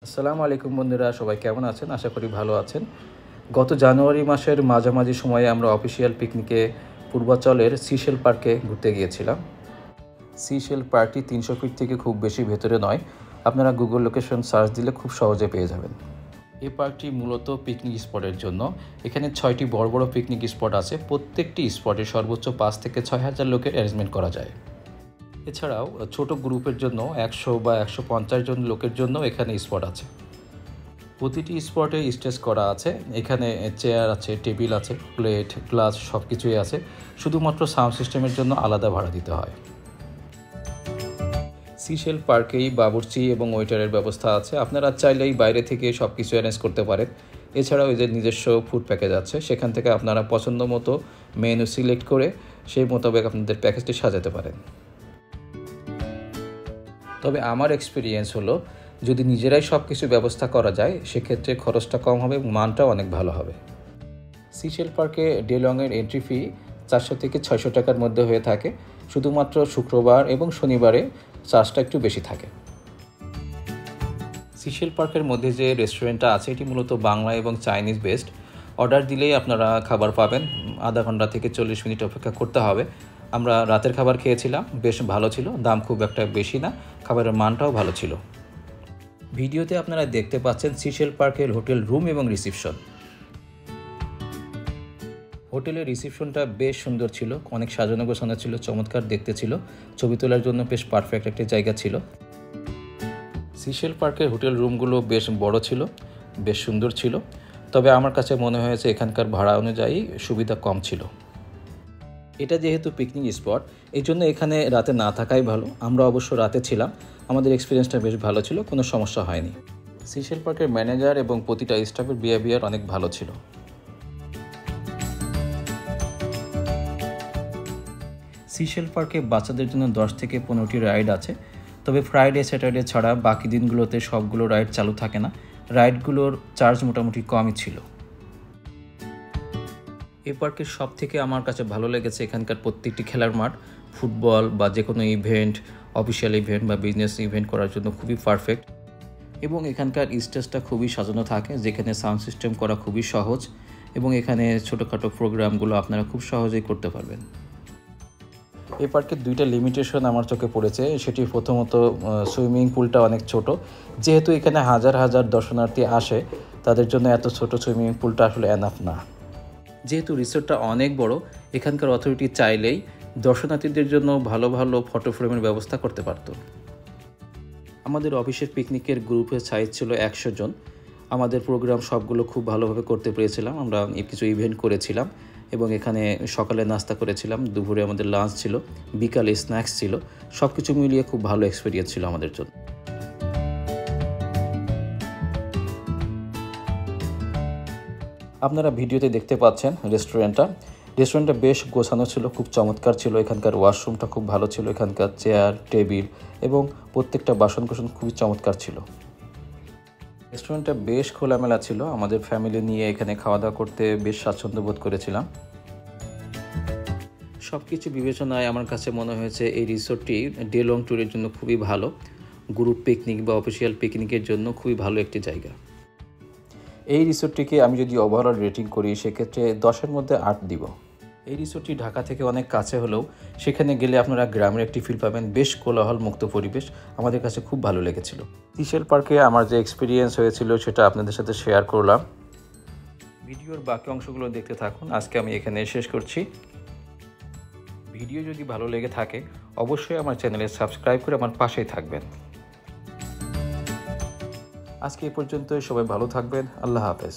আসসালামু আলাইকুম বন্ধুরা, সবাই কেমন আছেন? আশা করি ভালো আছেন। গত জানুয়ারি মাসের মাঝামাঝি সময়ে আমরা অফিসিয়াল পিকনিকে পূর্বাচলের সিশেল পার্কে ঘুরতে গিয়েছিলাম। সিশেল পার্কটি 300 ফিট থেকে খুব বেশি ভেতরে নয়। আপনারা গুগল লোকেশন সার্চ দিলে খুব সহজে পেয়ে যাবেন। এই পার্কটি মূলত পিকনিক স্পটের জন্য। এখানে 6টি বড় বড় পিকনিক স্পট আছে। প্রত্যেকটি স্পটে সর্বোচ্চ 5 থেকে 6,000 লোকের অ্যারেঞ্জমেন্ট করা যায়। এছাড়াও ছোট গ্রুপের জন্য 100 বা 150 জন লোকের জন্য এখানে স্পট আছে। প্রতিটি স্পটে স্টেজ করা আছে। এখানে চেয়ার আছে, টেবিল আছে, প্লেট, গ্লাস সব কিছুই আছে। শুধুমাত্র সাউন্ড সিস্টেমের জন্য আলাদা ভাড়া দিতে হয়। সিশেল পার্কেই বাবুর্চি এবং ওয়েটারের ব্যবস্থা আছে। আপনারা চাইলেই বাইরে থেকে সব কিছু অ্যারেঞ্জ করতে পারেন। এছাড়াও এদের নিজস্ব ফুড প্যাকেজ আছে। সেখান থেকে আপনারা পছন্দ মতো মেনু সিলেক্ট করে সেই মোতাবেক আপনাদের প্যাকেজটি সাজাতে পারেন। তবে আমার এক্সপিরিয়েন্স হলো, যদি নিজেরাই সব কিছু ব্যবস্থা করা যায় সেক্ষেত্রে খরচটা কম হবে এবং মানটাও অনেক ভালো হবে। সিশেল পার্কে ডে লংয়ের এন্ট্রি ফি 400 থেকে 600 টাকার মধ্যে হয়ে থাকে। শুধুমাত্র শুক্রবার এবং শনিবারে চার্জটা একটু বেশি থাকে। সিশেল পার্কের মধ্যে যে রেস্টুরেন্টটা আছে এটি মূলত বাংলা এবং চাইনিজ বেসড। অর্ডার দিলেই আপনারা খাবার পাবেন। আধা ঘন্টা থেকে 40 মিনিট অপেক্ষা করতে হবে। আমরা রাতের খাবার খেয়েছিলাম, বেশ ভালো ছিল। দাম খুব একটা বেশি না, খাবারের মানটাও ভালো ছিল। ভিডিওতে আপনারা দেখতে পাচ্ছেন সিশেল পার্কের হোটেল রুম এবং রিসিপশন। হোটেলের রিসিপশনটা বেশ সুন্দর ছিল, অনেক সাজানো গোছানো ছিল, চমৎকার দেখতে ছিল। ছবি তোলার জন্য বেশ পারফেক্ট একটা জায়গা ছিল। সিশেল পার্কের হোটেল রুমগুলো বেশ বড় ছিল, বেশ সুন্দর ছিল। তবে আমার কাছে মনে হয়েছে এখানকার ভাড়া অনুযায়ী সুবিধা কম ছিল। এটা যেহেতু পিকনিক স্পট, এই জন্য এখানে রাতে না থাকাই ভালো। আমরা অবশ্য রাতে ছিলাম, আমাদের এক্সপিরিয়েন্সটা বেশ ভালো ছিল, কোনো সমস্যা হয়নি। সিশেল পার্কের ম্যানেজার এবং প্রতিটা স্টাফের বিহেভিয়ার অনেক ভালো ছিল। সিশেল পার্কে বাচ্চাদের জন্য 10 থেকে 15টি রাইড আছে। তবে ফ্রাইডে স্যাটারডে ছাড়া বাকি দিনগুলোতে সবগুলো রাইড চালু থাকে না। রাইডগুলোর চার্জ মোটামুটি কমই ছিল। এই পার্কের সব থেকে আমার কাছে ভালো লেগেছে এখানকার প্রত্যেকটি খেলার মাঠ। ফুটবল বা যে কোনো ইভেন্ট, অফিসিয়াল ইভেন্ট বা বিজনেস ইভেন্ট করার জন্য খুবই পারফেক্ট। এবং এখানকার স্টেজটা খুবই সাজানো থাকে, যেখানে সাউন্ড সিস্টেম করা খুবই সহজ এবং এখানে ছোটোখাটো প্রোগ্রামগুলো আপনারা খুব সহজেই করতে পারবেন। এই পার্কের 2টা লিমিটেশন আমার চোখে পড়েছে। সেটি প্রথমত সুইমিং পুলটা অনেক ছোট। যেহেতু এখানে হাজার হাজার দর্শনার্থী আসে, তাদের জন্য এত ছোট সুইমিং পুলটা আসলে এনাফ না। যেহেতু রিসোর্টটা অনেক বড়, এখানকার অথরিটি চাইলেই দর্শনার্থীদের জন্য ভালো ভালো ফটো ফ্রেমের ব্যবস্থা করতে পারত। আমাদের অফিসের পিকনিকের গ্রুপের সাইজ ছিল 100 জন। আমাদের প্রোগ্রাম সবগুলো খুব ভালোভাবে করতে পেরেছিলাম। আমরা কিছু ইভেন্ট করেছিলাম এবং এখানে সকালে নাস্তা করেছিলাম, দুপুরে আমাদের লাঞ্চ ছিল, বিকালে স্ন্যাক্স ছিল। সব কিছু মিলিয়ে খুব ভালো এক্সপিরিয়েন্স ছিল আমাদের জন্য। আপনারা ভিডিওতে দেখতে পাচ্ছেন রেস্টুরেন্টটা বেশ গোছানো ছিল, খুব চমৎকার ছিল। এখানকার ওয়াশরুমটা খুব ভালো ছিল, এখানকার চেয়ার, টেবিল এবং প্রত্যেকটা বাসনকোসন খুবই চমৎকার ছিল। রেস্টুরেন্টটা বেশ খোলামেলা ছিল। আমাদের ফ্যামিলি নিয়ে এখানে খাওয়া দাওয়া করতে বেশ স্বাচ্ছন্দ্য বোধ করেছিলাম। সব কিছু বিবেচনায় আমার কাছে মনে হয়েছে এই রিসোর্টটি ডে লং ট্যুরের জন্য খুবই ভালো। গ্রুপ পিকনিক বা অফিসিয়াল পিকনিকের জন্য খুবই ভালো একটি জায়গা। এই রিসোর্টটিকে আমি যদি ওভারঅল রেটিং করি সেক্ষেত্রে 10-এর মধ্যে 8 দিব। এই রিসোর্টটি ঢাকা থেকে অনেক কাছে হলেও সেখানে গেলে আপনারা গ্রামের একটি ফিল পাবেন। বেশ কোলাহল মুক্ত পরিবেশ, আমাদের কাছে খুব ভালো লেগেছিল। সিশেল পার্কে আমার যে এক্সপিরিয়েন্স হয়েছিল সেটা আপনাদের সাথে শেয়ার করলাম। ভিডিওর বাকি অংশগুলো দেখতে থাকুন। আজকে আমি এখানে শেষ করছি। ভিডিও যদি ভালো লেগে থাকে অবশ্যই আমার চ্যানেলে সাবস্ক্রাইব করে আমার পাশেই থাকবেন। আজকে এই পর্যন্ত, সবাই ভালো থাকবেন। আল্লাহ হাফেজ।